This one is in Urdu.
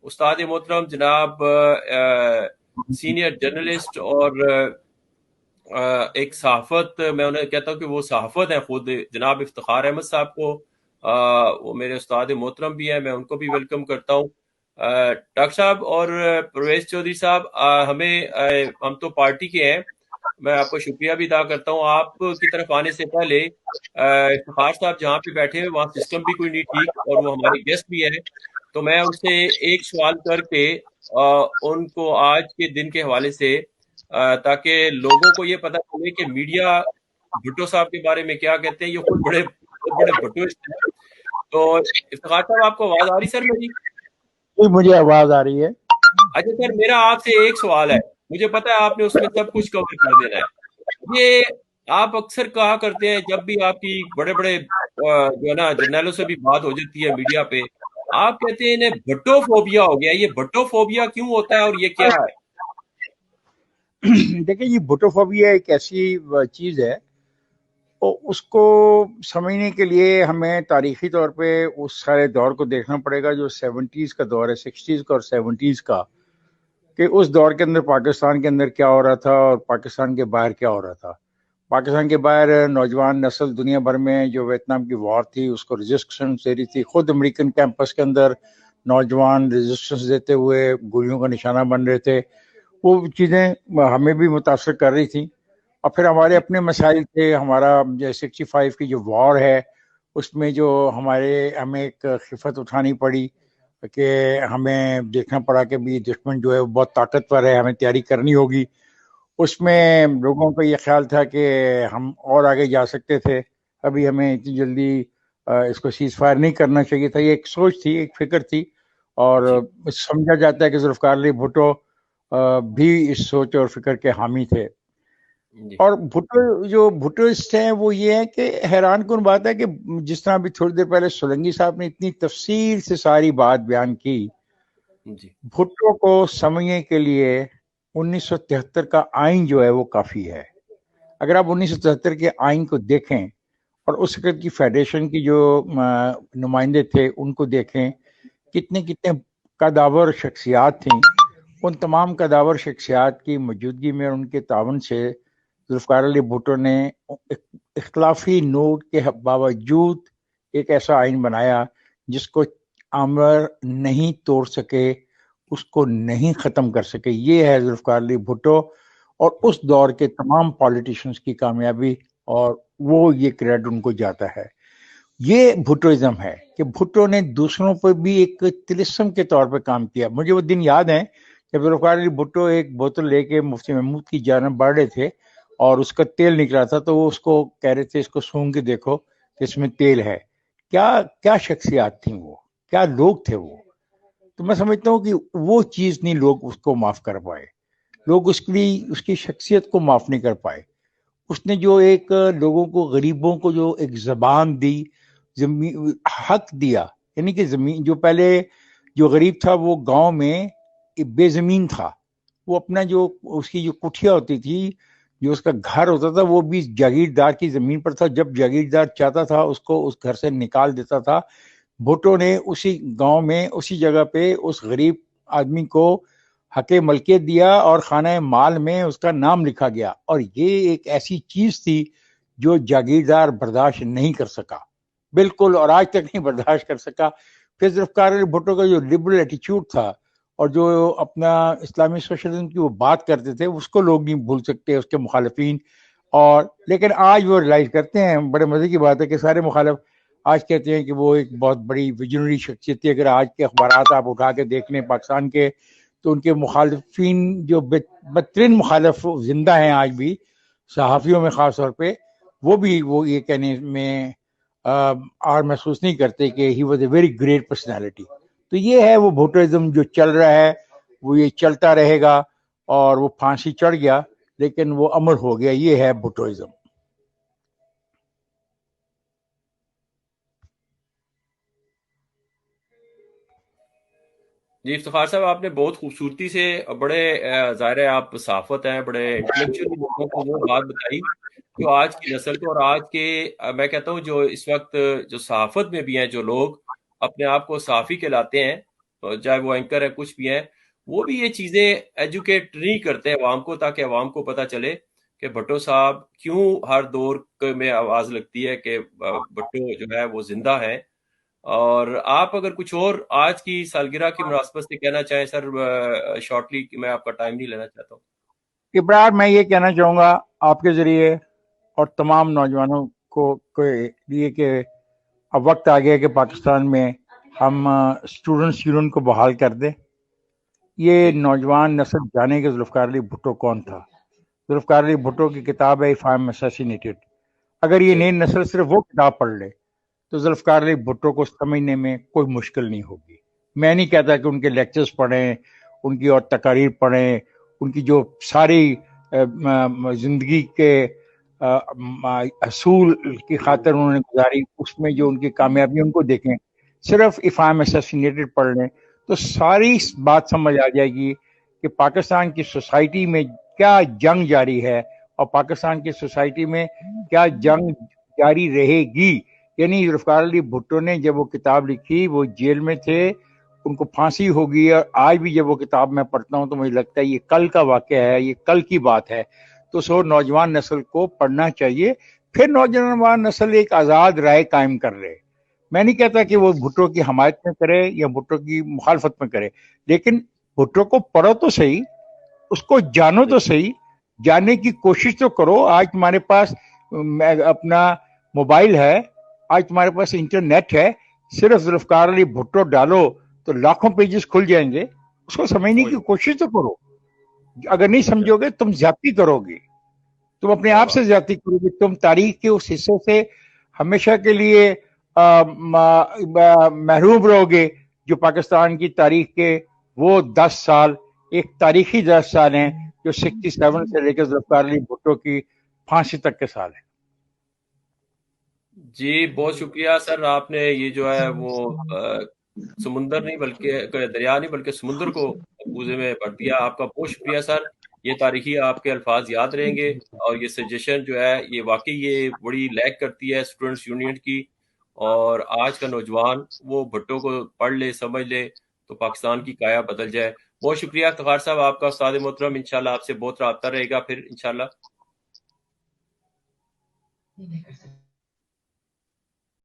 استاد محترم جناب سینئر جرنلسٹ اور ایک صحافت، میں انہیں کہتا ہوں کہ وہ صحافت ہیں خود، جناب افتخار احمد صاحب کو، وہ میرے استاد محترم بھی ہیں، میں ان کو بھی ویلکم کرتا ہوں۔ ڈاکٹر صاحب اور پرویز چودھری صاحب، ہم تو پارٹی کے ہیں، میں آپ کو شکریہ بھی ادا کرتا ہوں۔ آپ کی طرف آنے سے پہلے افتخار صاحب جہاں پہ بیٹھے ہیں وہاں سسٹم بھی کوئی نہیں ٹھیک، اور وہ ہمارے گیسٹ بھی ہیں، تو میں ان سے ایک سوال کر کے ان کو آج کے دن کے حوالے سے، تاکہ لوگوں کو یہ پتہ چلے کہ میڈیا بھٹو صاحب کے بارے میں کیا کہتے ہیں، یہ خود بہت بڑے بھٹوسٹ ہیں۔ تو افتخار صاحب، آپ کو آواز آ رہی سر میری؟ جی مجھے آواز آ رہی ہے۔ اچھا سر، میرا آپ سے ایک سوال ہے، مجھے پتا ہے آپ نے اس میں سب کچھ کور کر دینا ہے۔ یہ آپ اکثر کہا کرتے ہیں جب بھی آپ کی بڑے بڑے جو ہے نا جرنیلوں سے بھی بات ہو جاتی ہے میڈیا پہ، آپ کہتے ہیں انہیں بھٹو فوبیا ہو گیا۔ یہ بھٹو فوبیا کیوں ہوتا ہے اور یہ کیا ہے؟ دیکھیں، یہ بھٹوفوبیا ایک ایسی چیز ہے، اس کو سمجھنے کے لیے ہمیں تاریخی طور پہ اس سارے دور کو دیکھنا پڑے گا جو 70s کا دور ہے، 60s کا اور 70s کا، کہ اس دور کے اندر پاکستان کے اندر کیا ہو رہا تھا اور پاکستان کے باہر کیا ہو رہا تھا۔ پاکستان کے باہر نوجوان نسل دنیا بھر میں جو ویتنام کی وار تھی اس کو ریزسٹنس دے رہی تھی، خود امریکن کیمپس کے اندر نوجوان ریزسٹنس دیتے ہوئے گولیوں کا نشانہ بن رہے تھے۔ وہ چیزیں ہمیں بھی متاثر کر رہی تھیں، اور پھر ہمارے جی اپنے مسائل تھے۔ ہمارا 65 کی جو وار ہے اس میں جو ہمیں ایک خفت اٹھانی پڑی کہ ہمیں دیکھنا پڑا کہ بھی دشمن جو ہے وہ بہت طاقتور ہے، ہمیں تیاری کرنی ہوگی۔ اس جی میں لوگوں کا یہ خیال تھا کہ ہم اور آگے جا سکتے تھے، ابھی ہمیں اتنی جلدی اس کو سیز فائر نہیں کرنا چاہیے تھا۔ یہ ایک سوچ تھی، ایک فکر تھی، جی اور سمجھا جاتا ہے کہ ذوالفقار علی بھٹو بھی اس سوچ اور فکر کے حامی تھے۔ جی اور جو بھٹوسٹ ہیں وہ یہ ہے کہ حیران کن بات ہے کہ جس طرح ابھی تھوڑی دیر پہلے سولنگی صاحب نے اتنی تفصیل سے ساری بات بیان کی، جی بھٹو کو سمجھنے کے لیے 1973 کا آئین جو ہے وہ کافی ہے۔ اگر آپ 1973 کے آئین کو دیکھیں اور اس وقت کی فیڈریشن کی جو نمائندے تھے ان کو دیکھیں، کتنے قداور شخصیات تھیں، ان تمام قداور شخصیات کی موجودگی میں اور ان کے تعاون سے ذوالفقار علی بھٹو نے اختلافی نوٹ کے باوجود ایک ایسا آئین بنایا جس کو عامر نہیں توڑ سکے، اس کو نہیں ختم کر سکے۔ یہ ہے ذوالفقار علی بھٹو اور اس دور کے تمام پالیٹیشنز کی کامیابی، اور وہ یہ کریڈٹ ان کو جاتا ہے۔ یہ بھٹوازم ہے کہ بھٹو نے دوسروں پر بھی ایک طلسم کے طور پہ کام کیا۔ مجھے وہ دن یاد ہیں جب ذوالفقار علی بھٹو ایک بوتل لے کے مفتی محمود کی جانب بڑھ رہے تھے اور اس کا تیل نکلا تھا، تو وہ اس کو کہہ رہے تھے اس کو سونگھ کے دیکھو کہ اس میں تیل ہے۔ کیا شخصیات تھیں وہ، کیا لوگ تھے وہ۔ تو میں سمجھتا ہوں کہ وہ چیز نہیں لوگ اس کو معاف کر پائے، لوگ اس کی شخصیت کو معاف نہیں کر پائے۔ اس نے جو ایک لوگوں کو، غریبوں کو جو ایک زبان دی، حق دیا، یعنی کہ زمین جو پہلے جو غریب تھا وہ گاؤں میں بے زمین تھا، وہ اپنا جو اس کی جو کٹھیا ہوتی تھی، جو اس کا گھر ہوتا تھا، وہ بھی جاگیردار کی زمین پر تھا۔ جب جاگیردار چاہتا تھا اس کو اس گھر سے نکال دیتا تھا۔ بھٹو نے اسی گاؤں میں اسی جگہ پہ اس غریب آدمی کو حق ملکیت دیا اور خانہ مال میں اس کا نام لکھا گیا، اور یہ ایک ایسی چیز تھی جو جاگیردار برداشت نہیں کر سکا بالکل، اور آج تک نہیں برداشت کر سکا۔ پھر ذوالفقار علی بھٹو کا جو لبرل ایٹیچیوڈ تھا اور جو اپنا اسلامی سوشلزم کی وہ بات کرتے تھے، اس کو لوگ نہیں بھول سکتے، اس کے مخالفین۔ اور لیکن آج وہ ریلائز کرتے ہیں، بڑے مزے کی بات ہے کہ سارے مخالف آج کہتے ہیں کہ وہ ایک بہت بڑی ویژنری شخصیت تھی۔ اگر آج کے اخبارات آپ اٹھا کے دیکھ لیں پاکستان کے، تو ان کے مخالفین جو بدترین مخالف زندہ ہیں آج بھی، صحافیوں میں خاص طور پہ، وہ یہ کہنے میں اور محسوس نہیں کرتے کہ he was a very great personality. تو یہ ہے وہ بھٹوازم جو چل رہا ہے، وہ یہ چلتا رہے گا، اور وہ پھانسی چڑھ گیا لیکن وہ امر ہو گیا۔ یہ ہے بھٹوازم۔ جی افتخار صاحب، آپ نے بہت خوبصورتی سے، بڑے ظاہر ہے آپ صحافت ہیں، بڑے انٹلیکچولی لوگوں کو وہ بات بتائی جو آج کی نسل کو، اور آج کے میں کہتا ہوں جو اس وقت جو صحافت میں بھی ہیں جو لوگ اپنے آپ کو صحافی کہلاتے ہیں، چاہے وہ اینکر ہے کچھ بھی ہیں، وہ بھی یہ چیزیں ایجوکیٹ نہیں کرتے عوام کو، تاکہ عوام کو پتہ چلے کہ بھٹو صاحب کیوں ہر دور میں آواز لگتی ہے کہ بھٹو جو ہے وہ زندہ ہے۔ اور آپ اگر کچھ اور آج کی سالگرہ کی مناسبت سے کہنا چاہیں سر شارٹلی، کہ میں آپ کا ٹائم نہیں لینا چاہتا ہوں۔ ابرار، میں یہ کہنا چاہوں گا آپ کے ذریعے اور تمام نوجوانوں کو کے لیے کہ اب وقت آ گیا کہ پاکستان میں ہم اسٹوڈنٹس یونین کو بحال کر دیں۔ یہ نوجوان نسل جانے کہ ذوالفقار علی بھٹو کون تھا۔ ذوالفقار علی بھٹو کی کتاب ہے اف آئی ایم اسیسینیٹڈ۔ اگر یہ نئی نسل صرف وہ کتاب پڑھ لے تو ذوالفقار علی بھٹو کو سمجھنے میں کوئی مشکل نہیں ہوگی۔ میں نہیں کہتا کہ ان کے لیکچرز پڑھیں، ان کی اور تقاریر پڑھیں، ان کی جو ساری زندگی کے اصول کی خاطر انہوں نے گزاری، اس میں جو ان کی کامیابی ان کو دیکھیں۔ صرف اف آئی ایم اسیسینیٹڈ پڑھ لیں تو ساری بات سمجھ آ جائے گی کہ پاکستان کی سوسائٹی میں کیا جنگ جاری ہے اور پاکستان کی سوسائٹی میں کیا جنگ جاری رہے گی۔ یعنی ذوالفقار علی بھٹو نے جب وہ کتاب لکھی وہ جیل میں تھے، ان کو پھانسی ہو گئی، اور آج بھی جب وہ کتاب میں پڑھتا ہوں تو مجھے لگتا ہے یہ کل کا واقعہ ہے، یہ کل کی بات ہے۔ تو سو نوجوان نسل کو پڑھنا چاہیے، پھر نوجوان نسل ایک آزاد رائے قائم کر رہے۔ میں نہیں کہتا کہ وہ بھٹو کی حمایت میں کرے یا بھٹو کی مخالفت میں کرے، لیکن بھٹو کو پڑھو تو صحیح، اس کو جانو تو صحیح، جاننے کی کوشش تو کرو۔ آج تمہارے پاس اپنا موبائل ہے، آج تمہارے پاس انٹرنیٹ ہے، صرف ذوالفقار علی بھٹو ڈالو تو لاکھوں پیجز کھل جائیں گے، اس کو سمجھنے کی کوشش تو کرو۔ اگر نہیں سمجھو گے تم زیادتی کرو گے، تم اپنے آپ سے زیادتی کرو گے، تم تاریخ کے اس حصے سے ہمیشہ کے لیے محروم رہو گے جو پاکستان کی تاریخ کے وہ 10 سال ایک تاریخی 10 سال ہیں جو 67 سے لے کر ذوالفقار علی بھٹو کی پھانسی تک کے سال ہیں۔ جی بہت شکریہ سر، آپ نے یہ جو ہے وہ سمندر نہیں بلکہ دریا نہیں بلکہ سمندر کو کوزے میں بھر دیا۔ آپ کا بہت شکریہ سر، یہ تاریخی آپ کے الفاظ یاد رہیں گے، اور یہ سجیشن جو ہے یہ واقعی یہ بڑی لیک کرتی ہے اسٹوڈنٹس یونین کی، اور آج کا نوجوان وہ بھٹو کو پڑھ لے سمجھ لے تو پاکستان کی کایا بدل جائے۔ بہت شکریہ افتخار صاحب آپ کا، استاد محترم، انشاءاللہ آپ سے بہت رابطہ رہے گا پھر انشاءاللہ۔